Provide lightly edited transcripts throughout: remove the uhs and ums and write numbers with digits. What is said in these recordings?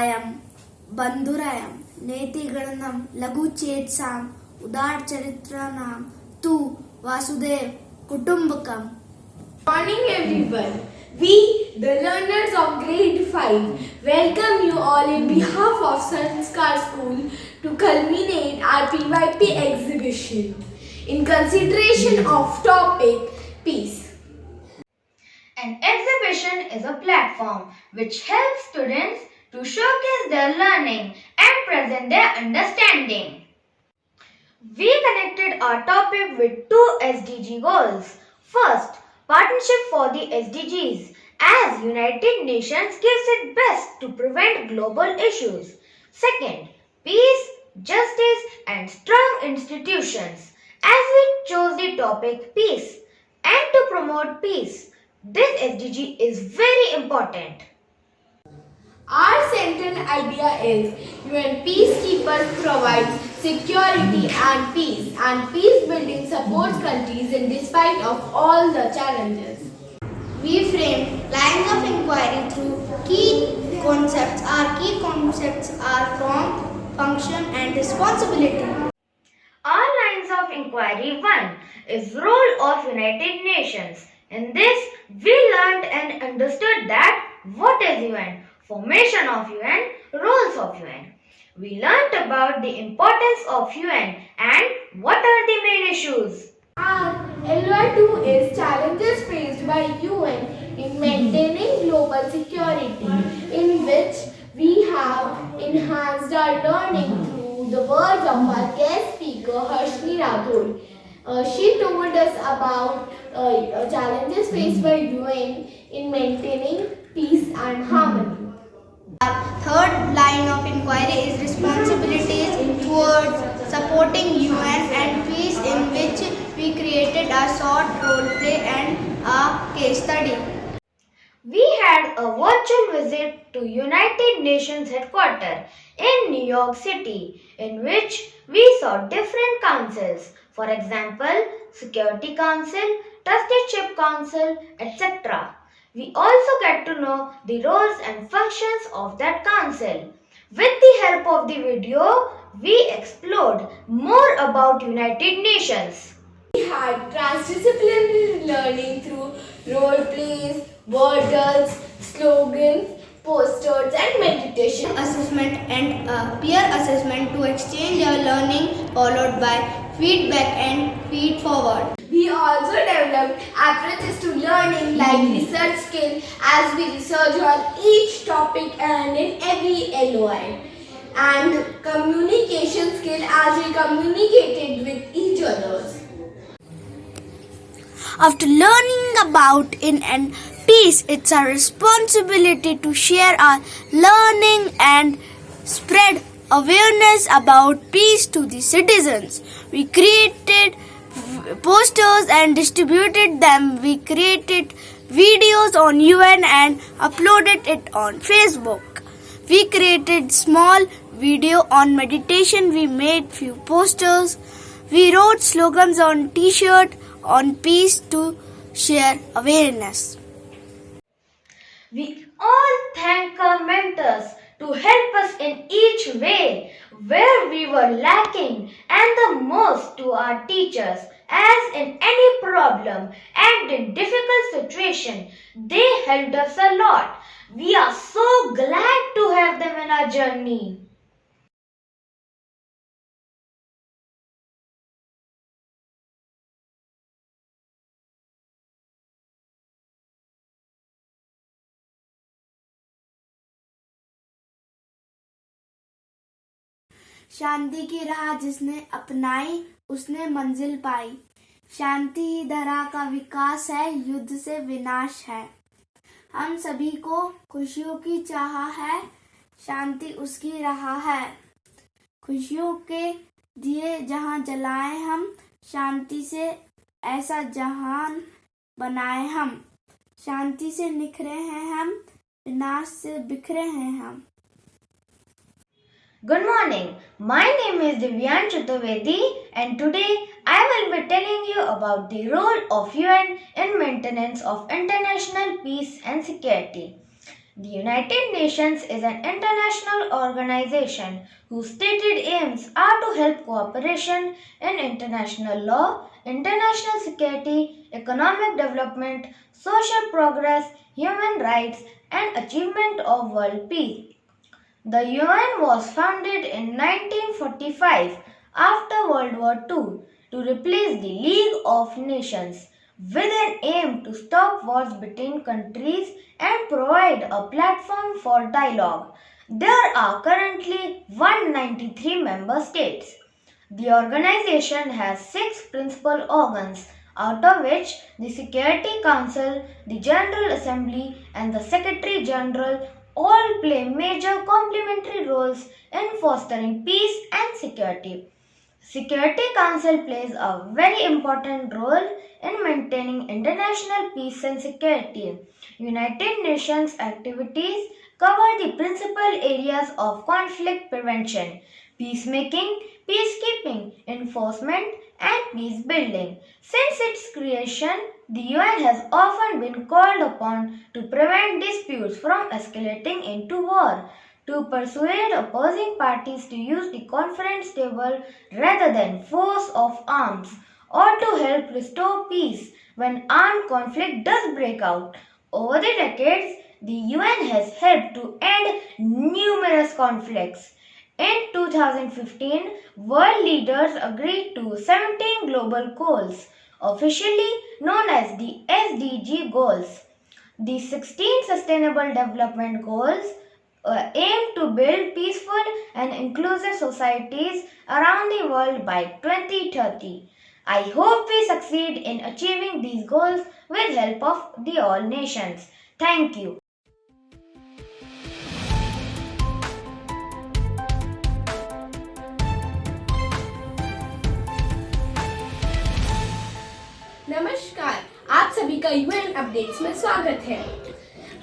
Ayam Bandhurayam Neti Gadanam Lagu Chetsam Udar Charitranam Tu Vasudev Kutumbakam. Morning everyone. We, the learners of grade 5, welcome you all in behalf of Sanskar School to culminate our PYP exhibition in consideration of topic Peace. An exhibition is a platform which helps students to showcase their learning and present their understanding. We connected our topic with two SDG goals. First, partnership for the SDGs, as United Nations gives its best to prevent global issues. Second, peace, justice and strong institutions, as we chose the topic peace. And to promote peace, this SDG is very important. Our central idea is UN peacekeepers provide security and peace building supports countries in despite of all the challenges. We framed lines of inquiry through key concepts. Our key concepts are form, function and responsibility. Our lines of inquiry 1 is role of United Nations. In this, we learned and understood that what is UN, formation of UN, roles of UN. We learnt about the importance of UN and what are the main issues. Our LY2 is challenges faced by UN in maintaining global security, in which we have enhanced our learning through the words of our guest speaker Harshni Rathod. She told us about challenges faced by UN in maintaining peace and harmony. Our third line of inquiry is responsibilities towards supporting UN and peace, in which we created a short role play and a case study. We had a virtual visit to United Nations headquarters in New York City, in which we saw different councils, for example, Security Council, Trusteeship Council, etc. We also get to know the roles and functions of that council. With the help of the video, we explored more about United Nations. We had transdisciplinary learning through role plays, wordles, slogans, posters and meditation. Assessment and a peer assessment to exchange our learning, followed by feedback and feed forward. We also developed approaches to learning like research skill as we research on each topic and in every LOI, and communication skill as we communicated with each other. After learning about in and peace, it's our responsibility to share our learning and spread awareness about peace to the citizens. We created posters and distributed them. We created videos on UN and uploaded it on Facebook. We created small video on meditation. We made few posters. We wrote slogans on t-shirt on peace to share awareness. We all thank our mentors to help us in each way where we were lacking, and the most to our teachers, as in any problem and in difficult situation they helped us a lot. We are so glad to have them in our journey. शांति की राह जिसने अपनाई उसने मंजिल पाई। शांति ही धरा का विकास है, युद्ध से विनाश है। हम सभी को खुशियों की चाह है, शांति उसकी राह है। खुशियों के दिए जहां जलाएं हम, शांति से ऐसा जहान बनाए हम। शांति से निखरे हैं हम, विनाश से बिखरे हैं हम। Good morning. My name is Divyan Chaturvedi and today I will be telling you about the role of UN in maintenance of international peace and security. The United Nations is an international organization whose stated aims are to help cooperation in international law, international security, economic development, social progress, human rights, and achievement of world peace. The UN was founded in 1945 after World War II to replace the League of Nations with an aim to stop wars between countries and provide a platform for dialogue. There are currently 193 member states. The organization has 6 principal organs, out of which the Security Council, the General Assembly, and the Secretary General all play major complementary roles in fostering peace and security. Security Council plays a very important role in maintaining international peace and security. United Nations activities cover the principal areas of conflict prevention, peacemaking, peacekeeping, enforcement, and peace building. Since its creation, the UN has often been called upon to prevent disputes from escalating into war, to persuade opposing parties to use the conference table rather than force of arms, or to help restore peace when armed conflict does break out. Over the decades, the UN has helped to end numerous conflicts. In 2015, world leaders agreed to 17 global goals, officially known as the SDG goals. The 16 Sustainable Development Goals aim to build peaceful and inclusive societies around the world by 2030. I hope we succeed in achieving these goals with help of the all nations. Thank you. नमस्कार, आप सभी का UN updates में स्वागत है।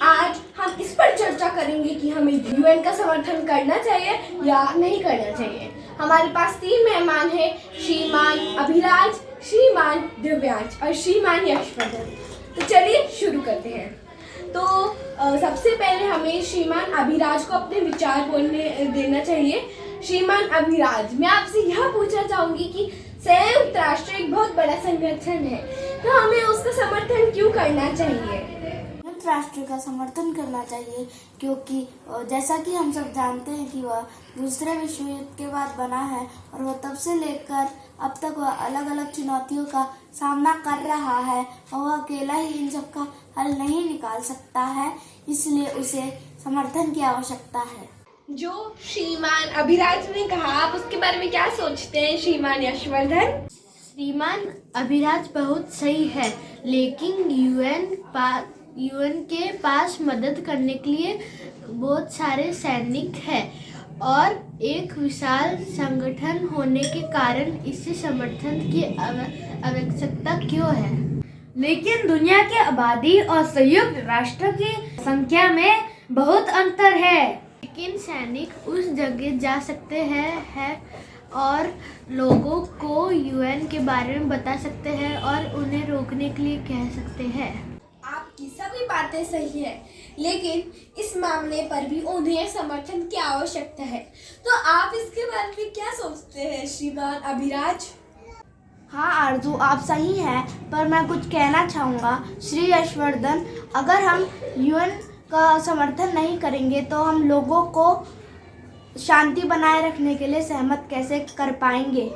आज हम इस पर चर्चा करेंगे कि हमें यूएन का समर्थन करना चाहिए या नहीं करना चाहिए। हमारे पास 3 मेहमान हैं, श्रीमान अभिराज, श्रीमान दिव्यांश और श्रीमान यशवर्धन। तो चलिए शुरू करते हैं। तो सबसे पहले हमें श्रीमान अभिराज को अपने विचार बोलने देना चाहिए। श्रीमान अभिराज, मैं आपसे यह पूछना चाहूंगी कि संयुक्त राष्ट्र एक बहुत बड़ा संगठन है, तो हमें उसका समर्थन क्यों करना चाहिए? संयुक्त राष्ट्र का समर्थन करना चाहिए क्योंकि जैसा कि हम सब जानते हैं कि वह दूसरे विश्व युद्ध के बाद बना है और वह तब से लेकर अब तक वह अलग अलग चुनौतियों का सामना कर रहा है और वह अकेला ही इन सब का हल नहीं निकाल सकता है, इसलिए उसे समर्थन की आवश्यकता है। जो श्रीमान अभिराज ने कहा, आप उसके बारे में क्या सोचते हैं श्रीमान यशवर्धन? श्रीमान अभिराज बहुत सही है, लेकिन यूएन के पास मदद करने के लिए बहुत सारे सैनिक हैं और एक विशाल संगठन होने के कारण इससे समर्थन की आवश्यकता क्यों है? लेकिन दुनिया की आबादी और संयुक्त राष्ट्र की संख्या में बहुत अंतर है। लेकिन सैनिक उस जगह जा सकते हैं और लोगों को यूएन के बारे में बता सकते हैं और उन्हें रोकने के लिए कह सकते हैं। आपकी सभी बातें सही है, लेकिन इस मामले पर भी उन्हें समर्थन की आवश्यकता है। तो आप इसके बारे में क्या सोचते हैं श्रीमान अभिराज? हाँ आरजू, आप सही हैं, पर मैं कुछ कहना चाहूँगा। श्री यशवर्धन, अगर हम यूएन का समर्थन नहीं करेंगे तो हम लोगों को शांति बनाए रखने के लिए सहमत कैसे कर पाएंगे?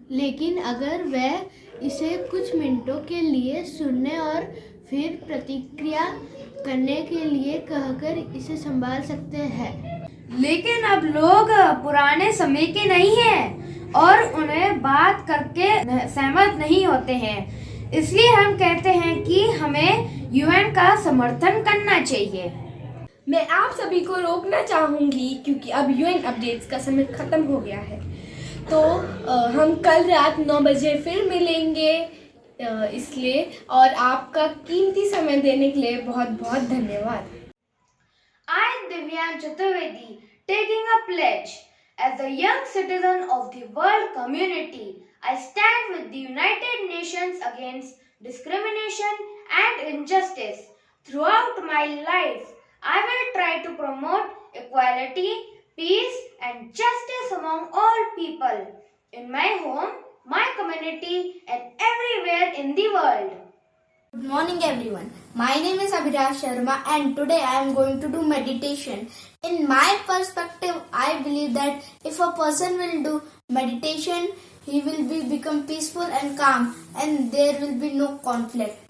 लेकिन अगर वह इसे कुछ मिनटों के लिए सुनने और फिर प्रतिक्रिया करने के लिए कहकर इसे संभाल सकते हैं। लेकिन अब लोग पुराने समय के नहीं हैं और उन्हें बात करके सहमत नहीं होते हैं, इसलिए हम कहते हैं कि हमें यूएन का समर्थन करना चाहिए। मैं आप सभी को रोकना चाहूँगी क्योंकि अब यूएन अपडेट्स का समय खत्म हो गया है। तो हम कल रात 9 बजे फिर मिलेंगे, इसलिए और आपका कीमती समय देने के लिए बहुत बहुत धन्यवाद। I, Divyan Chaturvedi, taking a pledge. As a young citizen of the world community, I stand with the United Nations against discrimination and injustice. Throughout my life, I will try to promote equality, peace, and justice among all people in my home, my community, and everywhere in the world. Good morning everyone. My name is Abhiraj Sharma and today I am going to do meditation. In my perspective, I believe that if a person will do meditation, he will become peaceful and calm and there will be no conflict.